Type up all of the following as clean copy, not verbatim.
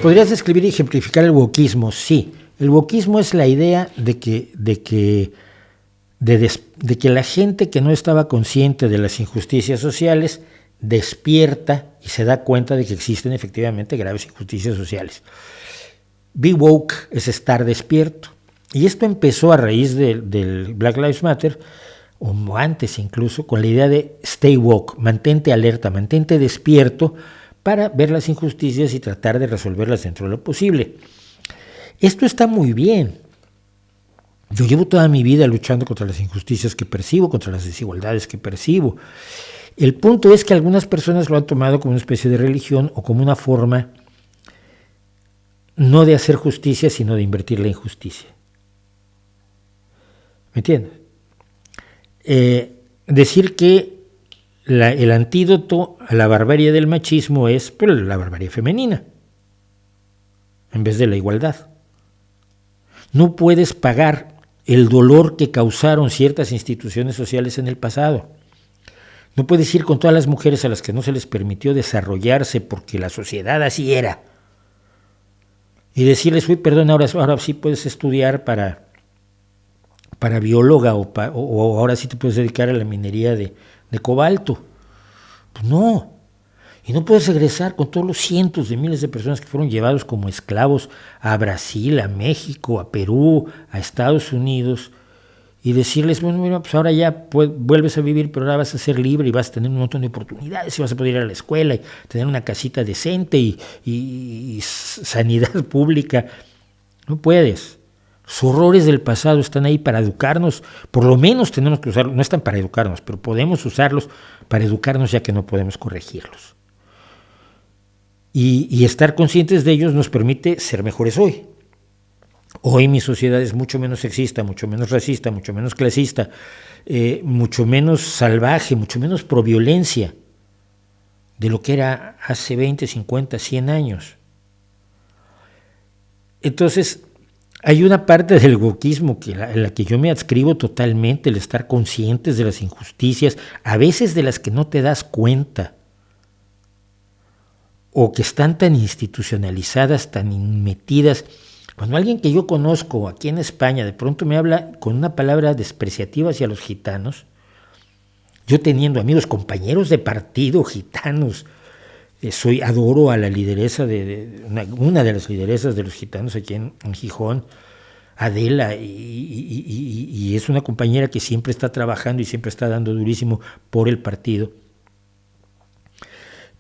¿Podrías describir y ejemplificar el wokismo? Sí. El wokismo es la idea de que la gente que no estaba consciente de las injusticias sociales despierta y se da cuenta de que existen efectivamente graves injusticias sociales. Be woke es estar despierto. Y esto empezó a raíz del Black Lives Matter, o antes incluso, con la idea de stay woke, mantente alerta, mantente despierto para ver las injusticias y tratar de resolverlas dentro de lo posible. Esto está muy bien. Yo llevo toda mi vida luchando contra las injusticias que percibo, contra las desigualdades que percibo. El punto es que algunas personas lo han tomado como una especie de religión o como una forma no de hacer justicia, sino de invertir la injusticia. ¿Me entiendes? Decir que el antídoto a la barbarie del machismo es la barbarie femenina, en vez de la igualdad. No puedes pagar el dolor que causaron ciertas instituciones sociales en el pasado. No puedes ir con todas las mujeres a las que no se les permitió desarrollarse porque la sociedad así era. Y decirles, uy, perdón, ahora sí puedes estudiar para bióloga o ahora sí te puedes dedicar a la minería de cobalto. Pues no. Y no puedes regresar con todos los cientos de miles de personas que fueron llevados como esclavos a Brasil, a México, a Perú, a Estados Unidos y decirles, bueno, mira, pues ahora ya vuelves a vivir, pero ahora vas a ser libre y vas a tener un montón de oportunidades y vas a poder ir a la escuela y tener una casita decente y sanidad pública. No puedes. Los horrores del pasado están ahí para educarnos, por lo menos tenemos que usarlos, no están para educarnos, pero podemos usarlos para educarnos ya que no podemos corregirlos. Y estar conscientes de ellos nos permite ser mejores hoy. Hoy mi sociedad es mucho menos sexista, mucho menos racista, mucho menos clasista, mucho menos salvaje, mucho menos proviolencia de lo que era hace 20, 50, 100 años. Entonces, hay una parte del wokismo en la que yo me adscribo totalmente, el estar conscientes de las injusticias, a veces de las que no te das cuenta, o que están tan institucionalizadas, tan metidas. Cuando alguien que yo conozco aquí en España de pronto me habla con una palabra despreciativa hacia los gitanos, yo teniendo amigos, compañeros de partido gitanos, adoro a la lideresa una de las lideresas de los gitanos aquí en Gijón, Adela, y es una compañera que siempre está trabajando y siempre está dando durísimo por el partido.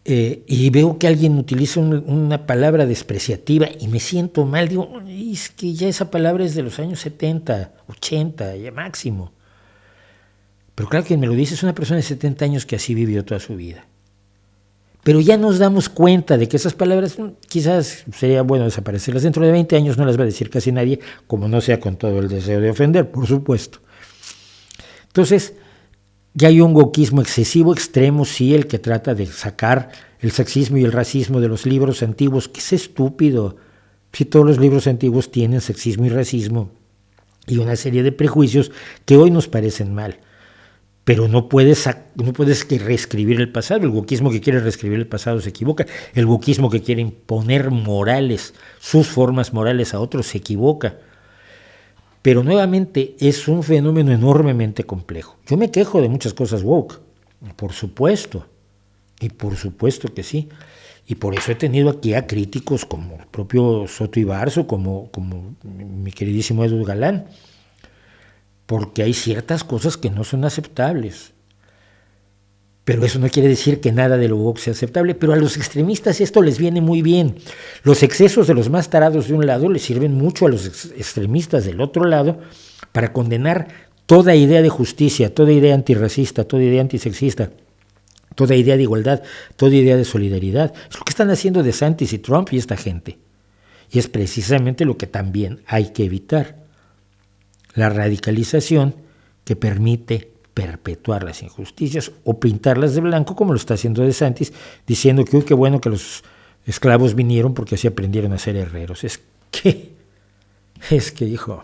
Y veo que alguien utiliza una palabra despreciativa y me siento mal, digo, es que ya esa palabra es de los años 70, 80, ya máximo. Pero claro, quien me lo dice es una persona de 70 años que así vivió toda su vida. Pero ya nos damos cuenta de que esas palabras quizás sería bueno desaparecerlas. Dentro de 20 años no las va a decir casi nadie, como no sea con todo el deseo de ofender, por supuesto. Entonces, ya hay un wokismo excesivo, extremo, sí, el que trata de sacar el sexismo y el racismo de los libros antiguos, que es estúpido. Si todos los libros antiguos tienen sexismo y racismo y una serie de prejuicios que hoy nos parecen mal. Pero no puedes reescribir el pasado. El wokismo que quiere reescribir el pasado se equivoca. El wokismo que quiere imponer morales, sus formas morales a otros, se equivoca. Pero nuevamente es un fenómeno enormemente complejo. Yo me quejo de muchas cosas woke, por supuesto, y por supuesto que sí. Y por eso he tenido aquí a críticos como el propio Soto Ibarzo, como mi queridísimo Edu Galán, porque hay ciertas cosas que no son aceptables. Pero eso no quiere decir que nada de lo woke sea aceptable, pero a los extremistas esto les viene muy bien. Los excesos de los más tarados de un lado les sirven mucho a los extremistas del otro lado para condenar toda idea de justicia, toda idea antirracista, toda idea antisexista, toda idea de igualdad, toda idea de solidaridad. Es lo que están haciendo DeSantis y Trump y esta gente. Y es precisamente lo que también hay que evitar. La radicalización que permite perpetuar las injusticias o pintarlas de blanco, como lo está haciendo DeSantis, diciendo que uy, qué bueno que los esclavos vinieron porque así aprendieron a ser herreros. Es que, hijo,